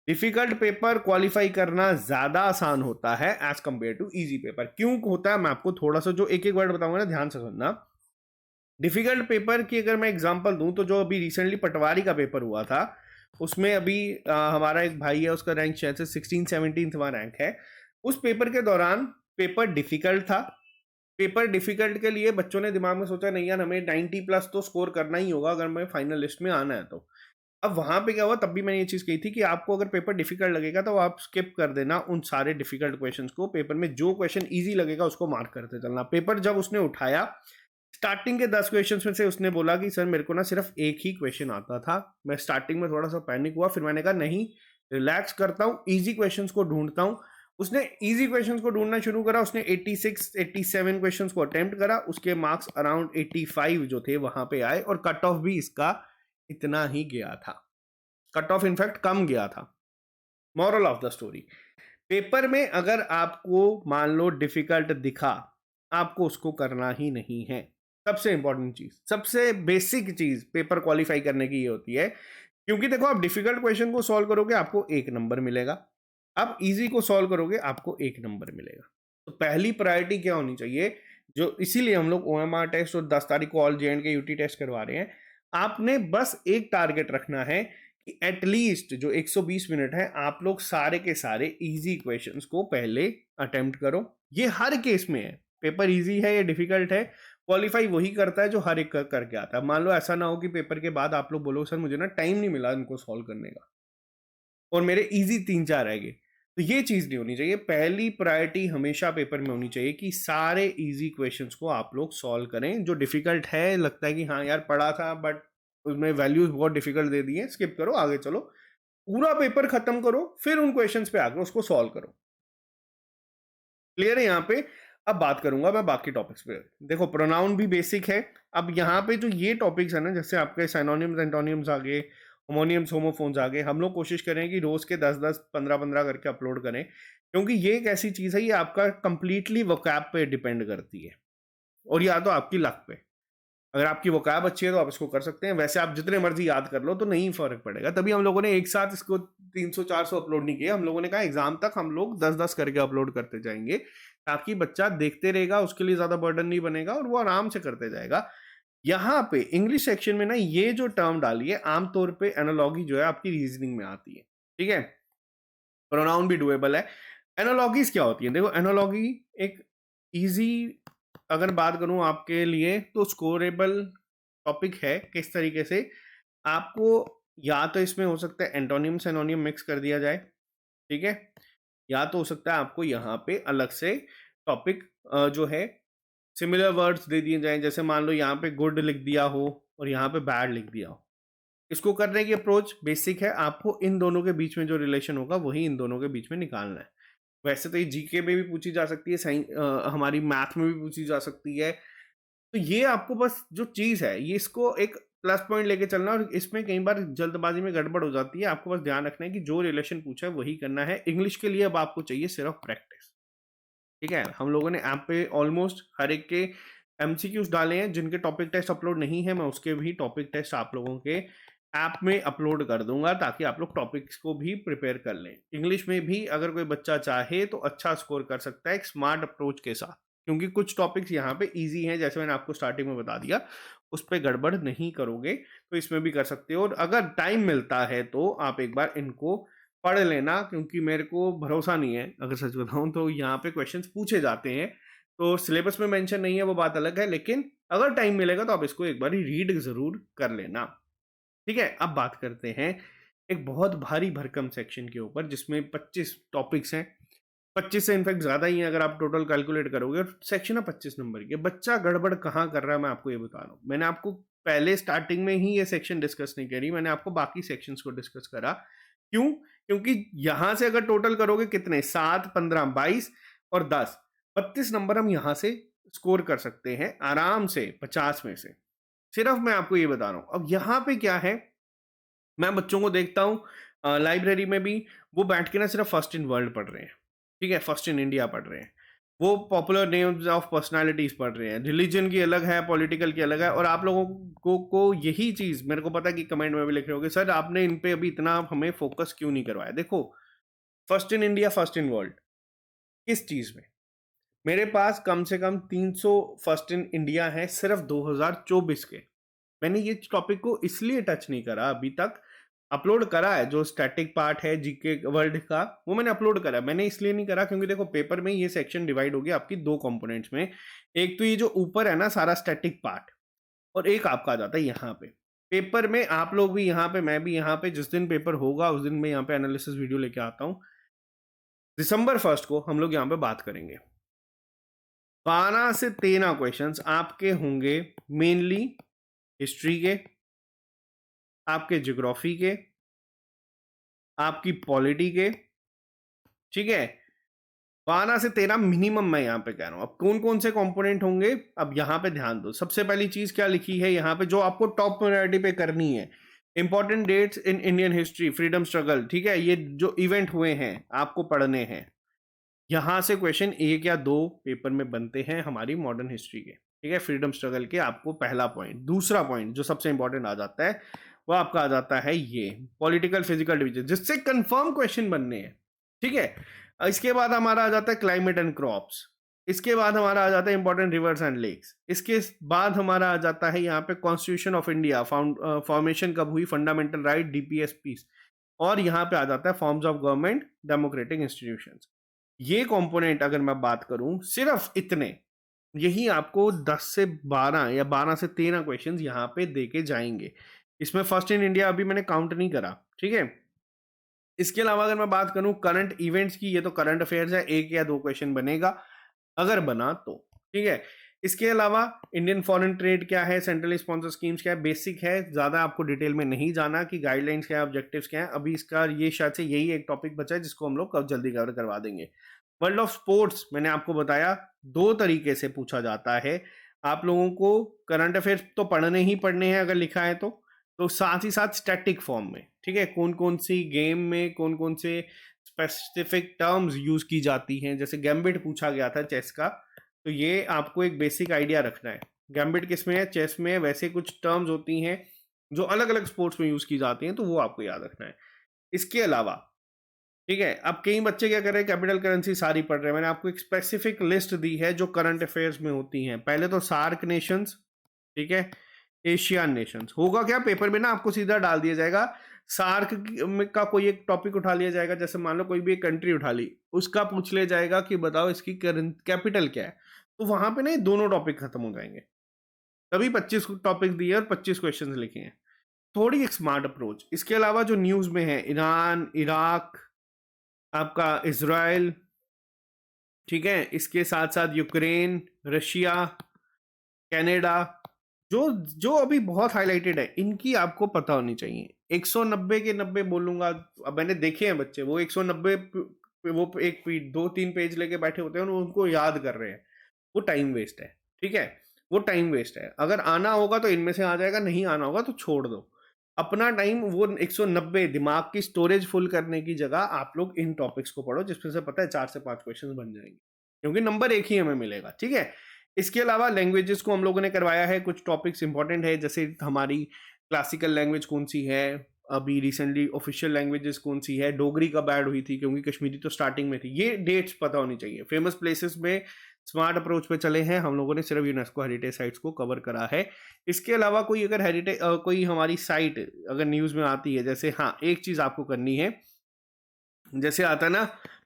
डिफ़िकल्ट पेपर क्वालीफाई करना ज़्यादा आसान होता है as compare to easy paper. क्यों होता है? मैं आपको थोड़ा-सा जो एक-एक वर्ड बताऊँगा ना, ध्यान से सुनना। डिफ़िकल्ट पेपर की अगर मैं एग्ज़ाम्पल दूँ, तो जो अभी रिसेंटली पटवारी का पेपर हुआ था, उसमें अभी हमारा एक भाई है, उसका रैंक शायद से 16-17वाँ रैंक है। उस पेपर के दौरान पेपर डिफ़िकल्ट था। पेपर डिफ़िकल्ट के लिए बच्चों ने दिमाग में सोचा नहीं यार, हमें 90 प्लस तो स्कोर करना ही होगा अगर हमें फाइनल लिस्ट में आना है तो। अब वहाँ पे क्या हुआ, तब भी मैंने ये चीज़ कही थी कि आपको अगर पेपर डिफ़िकल्ट लगेगा तो आप स्किप कर देना उन सारे डिफ़िकल्ट क्वेश्चंस को। पेपर में जो क्वेश्चन ईज़ी लगेगा उसको मार्क करते चलना। पेपर जब उसने उठाया, स्टार्टिंग के 10 क्वेश्चंस में से उसने बोला कि सर मेरे को ना सिर्फ एक ही क्वेश्चन आता था। मैं स्टार्टिंग में थोड़ा-सा पैनिक हुआ, फिर मैंने कहा नहीं, रिलैक्स करता हूँ, ईज़ी क्वेश्चंस को ढूँढता हूँ। उसने ईज़ी क्वेश्चंस को ढूँढना शुरू करा, उसने 86-87 क्वेश्चंस को अटेम्प्ट करा, उसके मार्क्स अराउंड 85 जो थे वहाँ पे आए और कट ऑफ भी इसका इतना ही गया था। कट ऑफ इनफैक्ट कम गया था। Moral of the story, paper में अगर आपको मान लो डिफिकल्ट दिखा, आपको उसको करना ही नहीं है। सबसे इंपॉर्टेंट चीज, सबसे बेसिक चीज पेपर क्वालिफाई करने की ये होती है। क्योंकि देखो, आप डिफिकल्ट क्वेश्चन को सॉल्व करोगे आपको 1 नंबर मिलेगा, आप इजी को सॉल्व करोगे आपको 1 नंबर मिलेगा। तो पहली प्रायोरिटी क्या होनी चाहिए, जो इसीलिए हम लोग ओएमआर टेस्ट और 10 तारीख को ऑल जे एंड के यूटी टेस्ट करवा रहे हैं। आपने बस एक टारगेट रखना है कि एटलीस्ट जो 120 मिनट है, आप लोग सारे के सारे इजी क्वेश्चंस को पहले अटेम्प्ट करो। ये हर केस में है, पेपर इजी है या डिफिकल्ट है, क्वालिफाई वही करता है जो हर एक करके आता है। मान लो ऐसा ना हो कि पेपर के बाद आप लोग बोलो सर मुझे ना टाइम नहीं मिला इनको सॉल्व करने का और मेरे इजी 3-4 रह गए। तो ये चीज नहीं होनी चाहिए। पहली प्रायोरिटी हमेशा पेपर में होनी चाहिए कि सारे इजी क्वेश्चंस को आप लोग सॉल्व करें। जो डिफिकल्ट है, लगता है कि हाँ यार पढ़ा था बट उसमें वैल्यूज बहुत डिफिकल्ट दे दिए, स्किप करो, आगे चलो। पूरा पेपर खत्म करो, फिर उन क्वेश्चंस पे आकर उसको सॉल्व करो। क्लियर है यहाँ पे? अब बात करूंगा मैं बाकी टॉपिक्स पे। देखो, प्रोनाउन भी बेसिक है। अब यहाँ पे जो ये टॉपिक्स है ना, जैसे आपके सिनोनिम्स एंटोनिम्स आ गए, होमोनियम्स होमोफोन्स आ गए, हम लोग कोशिश करें कि रोज के 10-10 15-15 करके अपलोड करें, क्योंकि ये एक ऐसी चीज है, ये आपका कंप्लीटली वोकैब पे डिपेंड करती है और या तो आपकी लक पे। अगर आपकी वोकैब अच्छी है तो आप इसको कर सकते हैं, वैसे आप जितने मर्जी याद कर लो तो नहीं फर्क पड़ेगा। तभी हम लोगों ने एक साथ इसको 300-400 अपलोड नहीं किया। हम लोगों ने कहा एग्जाम तक हम लोग 10-10 करके अपलोड करते जाएंगे, ताकि बच्चा देखते रहेगा, उसके लिए ज्यादा बर्डन नहीं बनेगा और वो आराम से करते जाएगा। यहाँ पे इंग्लिश सेक्शन में ना ये जो टर्म डाली है, आमतौर पे एनालॉगी जो है आपकी रीजनिंग में आती है, ठीक है। प्रोनाउन भी डुएबल है। एनालॉगीज क्या होती है? देखो, एनालॉगी एक इजी, अगर बात करूं आपके लिए तो स्कोरेबल टॉपिक है। किस तरीके से? आपको या तो इसमें हो सकता है एंटोनियम सिनोनियम मिक्स कर दिया जाए, ठीक है, या तो हो सकता है आपको यहाँ पे अलग से टॉपिक जो है सिमिलर वर्ड्स दे दिए जाएं। जैसे मान लो यहाँ पे गुड लिख दिया हो और यहाँ पे बैड लिख दिया हो। इसको करने की अप्रोच बेसिक है, आपको इन दोनों के बीच में जो रिलेशन होगा वही इन दोनों के बीच में निकालना है। वैसे तो ये जीके में भी पूछी जा सकती है, हमारी मैथ में भी पूछी जा सकती है। तो ये आपको बस जो चीज़ है, ये इसको एक प्लस पॉइंट लेके चलना, और इसमें कई बार जल्दबाजी में गड़बड़ हो जाती है। आपको बस ध्यान रखना है कि जो रिलेशन पूछा है वही करना है। इंग्लिश के लिए अब आपको चाहिए सिर्फ प्रैक्टिस, ठीक है। हम लोगों ने ऐप पे ऑलमोस्ट हर एक के एमसीक्यूज डाले हैं। जिनके टॉपिक टेस्ट अपलोड नहीं है, मैं उसके भी टॉपिक टेस्ट आप लोगों के ऐप में अपलोड कर दूंगा, ताकि आप लोग टॉपिक्स को भी प्रिपेयर कर लें। इंग्लिश में भी अगर कोई बच्चा चाहे तो अच्छा स्कोर कर सकता है एक स्मार्ट अप्रोच के साथ, क्योंकि कुछ टॉपिक्स यहाँ पे इजी हैं, जैसे मैंने आपको स्टार्टिंग में बता दिया। उस पर गड़बड़ नहीं करोगे तो इसमें भी कर सकते हो। और अगर टाइम मिलता है तो आप एक बार इनको पढ़ लेना, क्योंकि मेरे को भरोसा नहीं है, अगर सच बताऊं तो यहाँ पे क्वेश्चंस पूछे जाते हैं। तो सिलेबस में मेंशन नहीं है वो बात अलग है, लेकिन अगर टाइम मिलेगा तो आप इसको एक बार रीड जरूर कर लेना, ठीक है। अब बात करते हैं एक बहुत भारी भरकम सेक्शन के ऊपर, जिसमें 25 टॉपिक्स हैं। 25 से इनफैक्ट ज्यादा ही है अगर आप टोटल कैलकुलेट करोगे। और सेक्शन है 25 नंबर के। बच्चा गड़बड़ कहाँ कर रहा है मैं आपको ये बता रहा हूँ। मैंने आपको पहले स्टार्टिंग में ही ये सेक्शन डिस्कस नहीं करी, मैंने आपको बाकी सेक्शंस को डिस्कस करा। क्यों? क्योंकि यहां से अगर टोटल करोगे कितने, 7, 15, 22 और 10, 32 नंबर हम यहां से स्कोर कर सकते हैं आराम से 50 में से। सिर्फ मैं आपको ये बता रहा हूं। अब यहां पे क्या है, मैं बच्चों को देखता हूं लाइब्रेरी में भी वो बैठ के ना सिर्फ फर्स्ट इन वर्ल्ड पढ़ रहे हैं, ठीक है, फर्स्ट इन इंडिया पढ़ रहे हैं, वो पॉपुलर नेम्स ऑफ पर्सनालिटीज पढ़ रहे हैं, रिलीजन की अलग है, पॉलिटिकल की अलग है। और आप लोगों को यही चीज मेरे को पता है कि कमेंट में भी लिख रहे होगे, सर आपने इन पे अभी इतना हमें फोकस क्यों नहीं करवाया। देखो, first in India, first in world, किस चीज में? मेरे पास कम से कम 300 फर्स्ट इन इंडिया है सिर्फ 2024 के। मैंने ये टॉपिक को इसलिए टच नहीं करा अभी तक, अपलोड करा है जो स्टैटिक पार्ट है जीके वर्ल्ड का, वो मैंने अपलोड करा है। मैंने इसलिए नहीं करा क्योंकि देखो पेपर में ये सेक्शन डिवाइड हो गया आपकी दो कंपोनेंट्स में। एक तो ये जो ऊपर है ना सारा स्टैटिक पार्ट, और एक आपका आ जाता है यहाँ पे। पेपर में आप लोग भी यहाँ पे, मैं भी यहाँ पे, जिस दिन पेपर होगा उस दिन मैं यहाँ पे एनालिसिस वीडियो लेके आता हूँ। दिसंबर 1 को हम लोग यहाँ पे बात करेंगे। 12 से 13 क्वेश्चंस आपके होंगे मेनली हिस्ट्री के, आपके ज्योग्राफी के, आपकी पॉलिटी के, ठीक है। 12 से 13 मिनिमम मैं यहाँ पे कह रहा हूँ। अब कौन कौन से कंपोनेंट होंगे, अब यहाँ पे ध्यान दो। सबसे पहली चीज क्या लिखी है यहाँ पे जो आपको टॉप प्रायोरिटी पे करनी है, important dates in Indian history, freedom struggle, ठीक है। ये जो इवेंट हुए हैं आपको पढ़ने हैं। यहाँ से क्वेश्चन 1 या 2 पेपर में बनते हैं हमारी मॉडर्न हिस्ट्री के, ठीक है। फ्रीडम स्ट्रगल के आपको पहला पॉइंट। दूसरा पॉइंट जो सबसे इंपॉर्टेंट आ जाता है वो आपका आ जाता है ये पॉलिटिकल फिजिकल डिवीजन, जिससे कंफर्म क्वेश्चन बनने हैं, ठीक है। इसके बाद हमारा आ जाता है क्लाइमेट एंड क्रॉप्स। इसके बाद हमारा आ जाता है इंपॉर्टेंट रिवर्स एंड लेक्स। इसके बाद हमारा आ जाता है यहाँ पे कॉन्स्टिट्यूशन ऑफ इंडिया, फॉर्मेशन कब हुई, फंडामेंटल राइट, डीपीएस पीस। और यहाँ पे आ जाता है forms of government, democratic institutions. ये कंपोनेंट अगर मैं बात करूं सिर्फ इतने, यही आपको 10 से 12 या 12 से 13 क्वेश्चंस यहाँ पे देके जाएंगे। इसमें फर्स्ट इन इंडिया अभी मैंने काउंट नहीं करा, ठीक है। इसके अलावा अगर मैं बात करूं करंट इवेंट्स की, ये तो करंट अफेयर्स है, 1 या 2 क्वेश्चन बनेगा अगर बना तो, ठीक है। इसके अलावा इंडियन फॉरेन ट्रेड क्या है, सेंट्रल स्पॉन्सर स्कीम्स क्या है, बेसिक है, ज्यादा आपको डिटेल में नहीं जाना कि गाइडलाइंस क्या है, ऑब्जेक्टिव्स क्या है। अभी इसका ये शायद से यही एक टॉपिक बचा है जिसको हम लोग कब जल्दी कवर करवा देंगे। वर्ल्ड ऑफ स्पोर्ट्स मैंने आपको बताया 2 तरीके से पूछा जाता है। आप लोगों को करंट अफेयर्स तो पढ़ने ही पढ़ने हैं अगर लिखा है तो साथ ही साथ स्टैटिक फॉर्म में, ठीक है। कौन कौन सी गेम में कौन कौन से स्पेसिफिक टर्म्स यूज की जाती हैं, जैसे गैम्बिट पूछा गया था चेस का, तो ये आपको एक बेसिक आइडिया रखना है। गैम्बिट किस में है, चेस में है। वैसे कुछ टर्म्स होती हैं जो अलग अलग स्पोर्ट्स में यूज की जाती हैं, तो वो आपको याद रखना है। इसके अलावा, ठीक है, अब कई बच्चे क्या कर रहे हैं, कैपिटल करेंसी सारी पढ़ रहे हैं। मैंने आपको एक स्पेसिफिक लिस्ट दी है जो करंट अफेयर्स में होती हैं। पहले तो सार्क नेशंस, ठीक है, एशियन नेशंस। होगा क्या, पेपर में ना आपको सीधा डाल दिया जाएगा सार्क का कोई एक टॉपिक उठा लिया जाएगा, जैसे मान लो कोई भी एक कंट्री उठा ली, उसका पूछ लिया जाएगा कि बताओ इसकी कैपिटल क्या है, तो वहां पे ना दोनों टॉपिक खत्म हो जाएंगे। तभी 25 टॉपिक दिए और 25 क्वेश्चन लिखे हैं। थोड़ी एक स्मार्ट अप्रोच। इसके अलावा जो न्यूज में है, ईरान, इराक, आपका इसराइल, ठीक है, इसके साथ साथ यूक्रेन, रशिया, कनाडा, जो जो अभी बहुत हाईलाइटेड है, इनकी आपको पता होनी चाहिए। 190 के 90 बोलूंगा, अब मैंने देखे हैं बच्चे वो 190 वो एक 2-3 पेज लेके बैठे होते हैं और उनको याद कर रहे हैं, वो टाइम वेस्ट है, ठीक है। वो टाइम वेस्ट है। अगर आना होगा तो इनमें से आ जाएगा, नहीं आना होगा तो छोड़ दो। अपना टाइम वो 190 दिमाग की स्टोरेज फुल करने की जगह आप लोग इन टॉपिक्स को पढ़ो जिसमें से पता है 4 से 5 क्वेश्चन बन जाएंगे, क्योंकि नंबर एक ही हमें मिलेगा, ठीक है। इसके अलावा लैंग्वेजेस को हम लोगों ने करवाया है, कुछ टॉपिक्स इंपॉर्टेंट है, जैसे हमारी क्लासिकल लैंग्वेज कौन सी है, अभी रिसेंटली ऑफिशियल लैंग्वेजेस कौन सी है, डोगरी कब ऐड हुई थी, क्योंकि कश्मीरी तो स्टार्टिंग में थी। ये डेट्स पता होनी चाहिए। फेमस प्लेसेस में स्मार्ट अप्रोच पे चले हैं हम लोगों ने, सिर्फ यूनेस्को हेरिटेज साइट्स को कवर करा है। इसके अलावा कोई अगर हेरिटेज कोई हमारी साइट अगर न्यूज में आती है, जैसे हाँ एक चीज आपको करनी है, जैसे आता है ना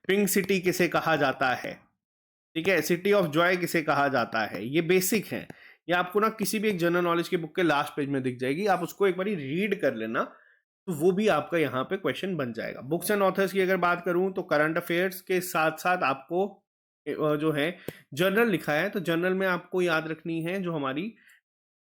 पिंक सिटी किसे कहा जाता है, ठीक है, सिटी ऑफ जॉय किसे कहा जाता है, ये बेसिक है। ये आपको ना किसी भी एक जनरल नॉलेज की बुक के लास्ट पेज में दिख जाएगी, आप उसको एक बार रीड कर लेना, तो वो भी आपका यहाँ पे क्वेश्चन बन जाएगा। बुक्स एंड ऑथर्स की अगर बात करूं तो करंट अफेयर्स के साथ साथ आपको जो है जर्नल लिखा है, तो जर्नल में आपको याद रखनी है जो हमारी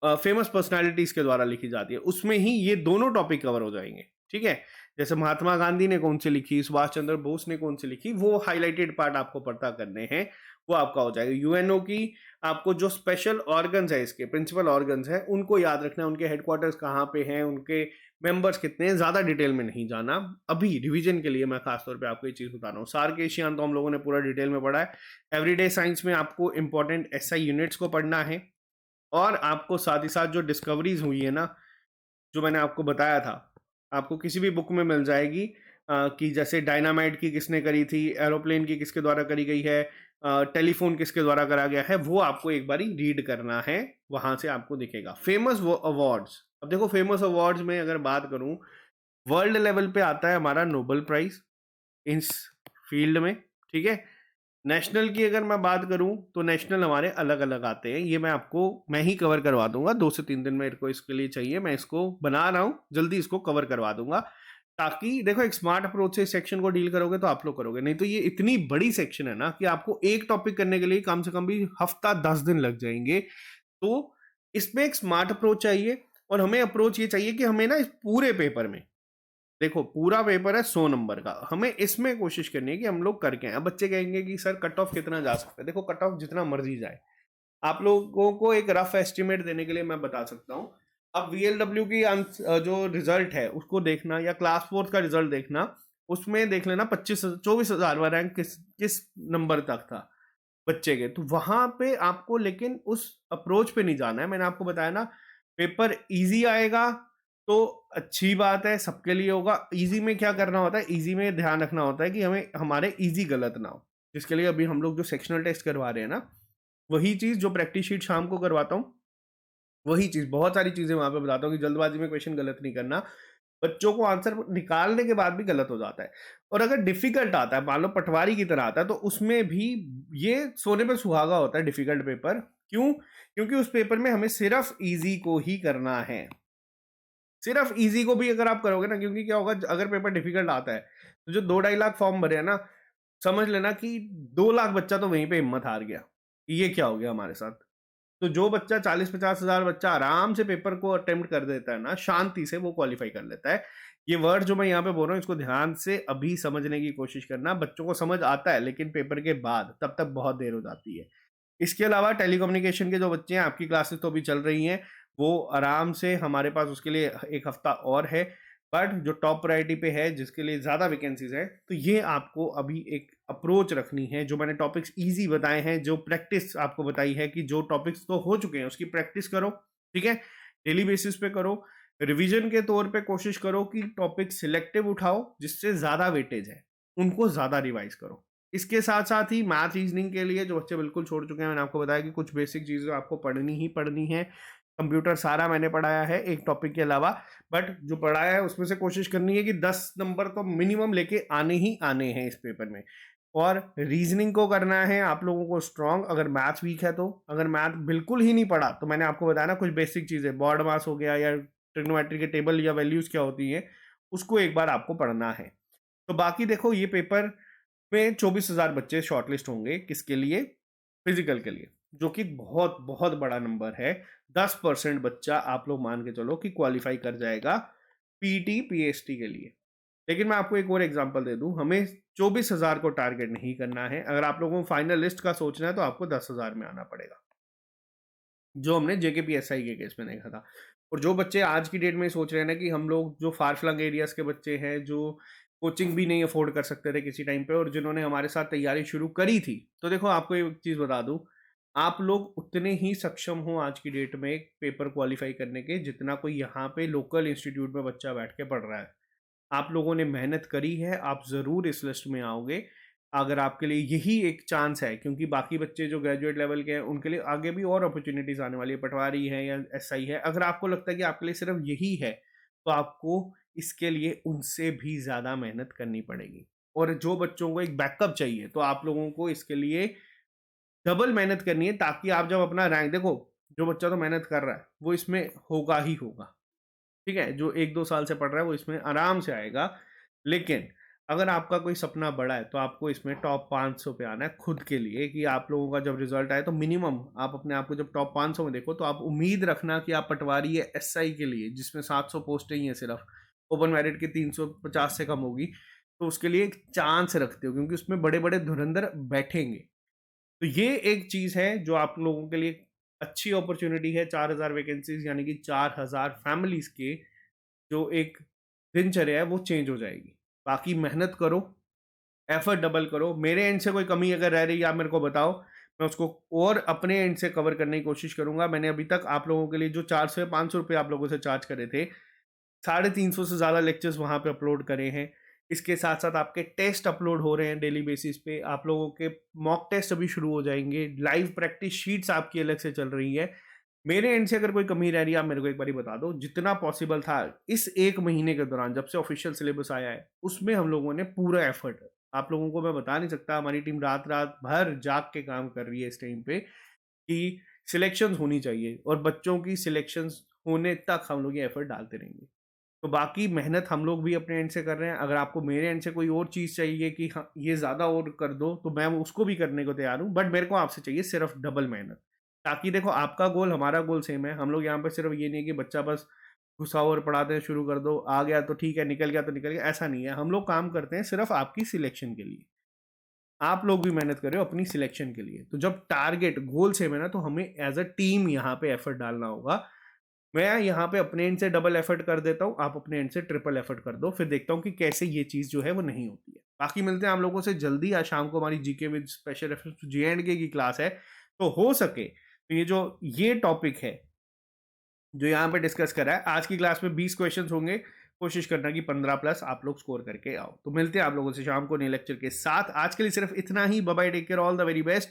फेमस पर्सनालिटीज के द्वारा लिखी जाती है, उसमें ही ये दोनों टॉपिक कवर हो जाएंगे, ठीक है। जैसे महात्मा गांधी ने कौन सी लिखी, सुभाष चंद्र बोस ने कौन सी लिखी, वो हाईलाइटेड पार्ट आपको पता करने हैं, वो आपका हो जाएगा। यूएनओ की आपको जो स्पेशल ऑर्गन्स है, इसके प्रिंसिपल ऑर्गन्स हैं, उनको याद रखना है, उनके हेडक्वार्टर्स कहाँ पे हैं, उनके मेंबर्स कितने हैं, ज़्यादा डिटेल में नहीं जाना। अभी रिवीजन के लिए मैं खास तौर पे आपको ये चीज़ बता रहा हूँ। सार्क एशियान तो हम लोगों ने पूरा डिटेल में पढ़ा है। एवरीडे साइंस में आपको इंपॉर्टेंट एसआई यूनिट्स को पढ़ना है, और आपको साथ ही साथ जो डिस्कवरीज हुई है ना, जो मैंने आपको बताया था, आपको किसी भी बुक में मिल जाएगी कि जैसे डायनामाइट की किसने करी थी, एरोप्लेन की किसके द्वारा करी गई है, टेलीफोन किसके द्वारा करा गया है, वो आपको एक बारी रीड करना है। वहां से आपको दिखेगा फेमस अवार्ड्स। अब देखो, फेमस अवार्ड्स में अगर बात करूं, वर्ल्ड लेवल पे आता है हमारा नोबेल प्राइज इस फील्ड में, ठीक है। नेशनल की अगर मैं बात करूं तो नेशनल हमारे अलग अलग आते हैं। ये मैं ही कवर करवा दूंगा, 2 से 3 दिन मेरे को इसके लिए चाहिए। मैं इसको बना रहा हूं, जल्दी इसको कवर करवा दूंगा। ताकि देखो, एक स्मार्ट अप्रोच से इस सेक्शन को डील करोगे तो आप लोग करोगे, नहीं तो ये इतनी बड़ी सेक्शन है ना कि आपको एक टॉपिक करने के लिए कम से कम भी हफ्ता 10 दिन लग जाएंगे। तो इसमें एक स्मार्ट अप्रोच चाहिए, और हमें अप्रोच ये चाहिए कि हमें ना इस पूरे पेपर में, देखो पूरा पेपर है 100 नंबर का, हमें इसमें कोशिश करनी है कि हम लोग करके आए। अब बच्चे कहेंगे कि सर कट ऑफ कितना जा सकता है। देखो, कट ऑफ जितना मर्जी जाए, आप लोगों को एक रफ एस्टिमेट देने के लिए मैं बता सकता हूँ। अब वीएलडब्ल्यू की जो रिजल्ट है उसको देखना, या क्लास 4 का रिजल्ट देखना, उसमें देख लेना 24,000 रैंक किस किस नंबर तक था बच्चे के। तो वहां पे आपको लेकिन उस अप्रोच पे नहीं जाना है। मैंने आपको बताया ना, पेपर इजी आएगा तो अच्छी बात है, सबके लिए होगा। इजी में क्या करना होता है, इजी में ध्यान रखना होता है कि हमें हमारे इजी गलत ना हो। जिसके लिए अभी हम लोग जो सेक्शनल टेस्ट करवा रहे हैं ना, वही चीज जो प्रैक्टिस शीट शाम को करवाता हूँ, वही चीज, बहुत सारी चीजें वहां पे बताता हूँ कि जल्दबाजी में क्वेश्चन गलत नहीं करना। बच्चों को आंसर निकालने के बाद भी गलत हो जाता है। और अगर डिफिकल्ट आता है, मान लो पटवारी की तरह आता है, तो उसमें भी ये सोने पे सुहागा होता है डिफिकल्ट पेपर। क्यों? क्योंकि उस पेपर में हमें सिर्फ इजी को ही करना है। सिर्फ इजी को भी अगर आप करोगे ना, क्योंकि क्या होगा, अगर पेपर डिफिकल्ट आता है तो जो 2-2.5 लाख फॉर्म भरे हैं ना, समझ लेना कि 2 लाख बच्चा तो वहीं पे हिम्मत हार गया कि ये क्या हो गया हमारे साथ। तो जो बच्चा 40-50 हज़ार बच्चा आराम से पेपर को अटेम्प्ट कर देता है ना, शांति से वो क्वालिफाई कर लेता है। ये वर्ड जो मैं यहाँ पे बोल रहा हूँ, इसको ध्यान से अभी समझने की कोशिश करना। बच्चों को समझ आता है, लेकिन पेपर के बाद तब तक बहुत देर हो जाती है। इसके अलावा टेलीकम्युनिकेशन के जो बच्चे हैं, आपकी क्लासेस तो अभी चल रही हैं, वो आराम से, हमारे पास उसके लिए एक हफ्ता और है। बट जो टॉप प्रायोरिटी पे है, जिसके लिए ज़्यादा वैकेंसीज है, तो ये आपको अभी एक अप्रोच रखनी है। जो मैंने टॉपिक्स इजी बताए हैं, जो प्रैक्टिस आपको बताई है कि जो टॉपिक्स तो हो चुके हैं उसकी प्रैक्टिस करो, ठीक है, डेली बेसिस पे करो। रिवीजन के तौर पे कोशिश करो कि टॉपिक सिलेक्टिव उठाओ जिससे ज़्यादा वेटेज है, उनको ज़्यादा रिवाइज करो। इसके साथ साथ ही मैथ रीजनिंग के लिए जो बच्चे बिल्कुल छोड़ चुके हैं, मैंने आपको बताया कि कुछ बेसिक चीज़ें आपको पढ़नी ही पढ़नी है। कंप्यूटर सारा मैंने पढ़ाया है एक टॉपिक के अलावा, बट जो पढ़ाया है उसमें से कोशिश करनी है कि 10 नंबर तो मिनिमम लेके आने ही आने हैं इस पेपर में। और रीजनिंग को करना है आप लोगों को स्ट्रांग। अगर मैथ वीक है तो, अगर मैथ बिल्कुल ही नहीं पढ़ा, तो मैंने आपको बताया ना, कुछ बेसिक चीज़ें, बॉर्ड मास हो गया, या ट्रिग्नोमेट्री के टेबल या वैल्यूज क्या होती है, उसको एक बार आपको पढ़ना है। तो बाकी देखो, ये पेपर में 24,000 बच्चे शॉर्टलिस्ट होंगे, किसके लिए? फिजिकल के लिए, जो कि बहुत बहुत बड़ा नंबर है। 10% बच्चा आप लोग मान के चलो कि क्वालिफाई कर जाएगा पीटी पीएसटी के लिए। लेकिन मैं आपको एक और एग्जांपल दे दूं, हमें 24,000 को टारगेट नहीं करना है। अगर आप लोगों को फाइनल लिस्ट का सोचना है तो आपको 10,000 में आना पड़ेगा, जो हमने जेकेपीएसआई के केस में देखा था। और जो बच्चे आज की डेट में सोच रहे हैं ना कि हम लोग, जो फार फ्लंग एरियाज के बच्चे हैं, जो कोचिंग भी नहीं अफोर्ड कर सकते थे किसी टाइम पे, और जिन्होंने हमारे साथ तैयारी शुरू करी थी, तो देखो आपको एक चीज़ बता दूं, आप लोग उतने ही सक्षम हो आज की डेट में पेपर क्वालिफाई करने के, जितना कोई यहाँ पे लोकल इंस्टीट्यूट में बच्चा बैठ के पढ़ रहा है। आप लोगों ने मेहनत करी है, आप ज़रूर इस लिस्ट में आओगे। अगर आपके लिए यही एक चांस है, क्योंकि बाकी बच्चे जो ग्रेजुएट लेवल के हैं उनके लिए आगे भी और अपॉर्चुनिटीज़ आने वाली है, पटवारी है या एसआई है। अगर आपको लगता है कि आपके लिए सिर्फ यही है, तो आपको इसके लिए उनसे भी ज़्यादा मेहनत करनी पड़ेगी। और जो बच्चों को एक बैकअप चाहिए, तो आप लोगों को इसके लिए डबल मेहनत करनी है, ताकि आप जब अपना रैंक देखो, जो बच्चा तो मेहनत कर रहा है वो इसमें होगा ही होगा, ठीक है। जो 1-2 साल से पढ़ रहा है वो इसमें आराम से आएगा। लेकिन अगर आपका कोई सपना बड़ा है, तो आपको इसमें टॉप 500 पे आना है खुद के लिए, कि आप लोगों का जब रिजल्ट आए तो मिनिमम आप अपने आप को जब टॉप 500 में देखो, तो आप उम्मीद रखना कि आप पटवारी या एसआई के लिए, जिसमें 700 पोस्टें ही हैं सिर्फ, ओपन मेरिट की 350 से कम होगी, तो उसके लिए एक चांस रखते हो, क्योंकि उसमें बड़े बड़े धुरंधर बैठेंगे। तो ये एक चीज़ है जो आप लोगों के लिए अच्छी अपॉर्चुनिटी है। 4,000 वैकेंसीज, यानी कि 4,000 फैमिलीज के जो एक दिनचर्या है वो चेंज हो जाएगी। बाकी मेहनत करो, एफर्ट डबल करो। मेरे एंड से कोई कमी अगर रह रही है आप मेरे को बताओ, मैं उसको और अपने एंड से कवर करने की कोशिश करूंगा। मैंने अभी तक आप लोगों के लिए जो 400 या 500 रुपये आप लोगों से चार्ज करे थे, 350 से ज़्यादा लेक्चर्स वहाँ पे अपलोड करे हैं। इसके साथ साथ आपके टेस्ट अपलोड हो रहे हैं डेली बेसिस पे। आप लोगों के मॉक टेस्ट अभी शुरू हो जाएंगे, लाइव प्रैक्टिस शीट्स आपकी अलग से चल रही है। मेरे एंड से अगर कोई कमी रह रही है आप मेरे को एक बारी बता दो। जितना पॉसिबल था इस 1 महीने के दौरान जब से ऑफिशियल सिलेबस आया है, उसमें हम लोगों ने पूरा एफर्ट, आप लोगों को मैं बता नहीं सकता, हमारी टीम रात-रात भर जाग के काम कर रही है इस टाइम पे कि सिलेक्शंस होनी चाहिए और बच्चों की सिलेक्शंस होने तक हम लोग ये एफर्ट डालते रहेंगे। तो बाकी मेहनत हम लोग भी अपने एंड से कर रहे हैं। अगर आपको मेरे एंड से कोई और चीज़ चाहिए कि हाँ, ये ज़्यादा और कर दो, तो मैं उसको भी करने को तैयार हूँ। बट मेरे को आपसे चाहिए सिर्फ डबल मेहनत। ताकि देखो आपका गोल, हमारा गोल सेम है। हम लोग यहाँ पे सिर्फ ये नहीं है कि बच्चा बस घुसा और पढ़ाते शुरू कर दो, आ गया तो ठीक है, निकल गया तो निकल गया, ऐसा नहीं है। हम लोग काम करते हैं सिर्फ आपकी सिलेक्शन के लिए। आप लोग भी मेहनत कर रहे हो अपनी सिलेक्शन के लिए। तो जब टारगेट गोल सेम है ना, तो हमें एज अ टीम यहाँ पे एफर्ट डालना होगा। मैं यहाँ पे अपने एंड से डबल एफर्ट कर देता हूँ, आप अपने एंड से ट्रिपल एफर्ट कर दो, फिर देखता हूँ कि कैसे ये चीज़ जो है वो नहीं होती है। बाकी मिलते हैं आप लोगों से जल्दी। आज शाम को हमारी GK with special reference to J and K की क्लास है। तो हो सके तो ये टॉपिक है जो यहाँ पे डिस्कस करा है, आज की क्लास में 20 क्वेश्चन होंगे। कोशिश करना कि 15 प्लस आप लोग स्कोर करके आओ। तो मिलते हैं आप लोगों से शाम को नए लेक्चर के साथ। आज के लिए सिर्फ इतना ही। Bye bye, take care, all the very best.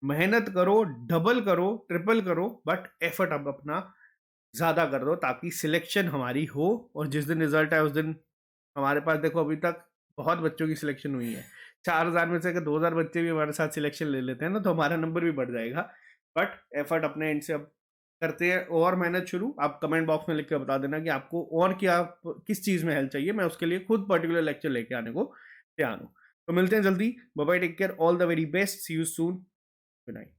मेहनत करो, डबल करो, ट्रिपल करो, बट एफर्ट अब अपना ज़्यादा कर दो ताकि सिलेक्शन हमारी हो। और जिस दिन रिजल्ट है उस दिन हमारे पास, देखो अभी तक बहुत बच्चों की सिलेक्शन हुई है। 4000 में से अगर 2000 बच्चे भी हमारे साथ सिलेक्शन ले लेते हैं ना, तो हमारा नंबर भी बढ़ जाएगा। बट एफर्ट अपने एंड से अब करते हैं और मेहनत शुरू। आप कमेंट बॉक्स में लिख के बता देना कि आपको और क्या, किस चीज़ में हेल्प चाहिए। मैं उसके लिए खुद पर्टिकुलर लेक्चर लेके आने को तैयार हूँ। तो मिलते हैं जल्दी। Bye bye, take care, all the very best, see you soon, good night.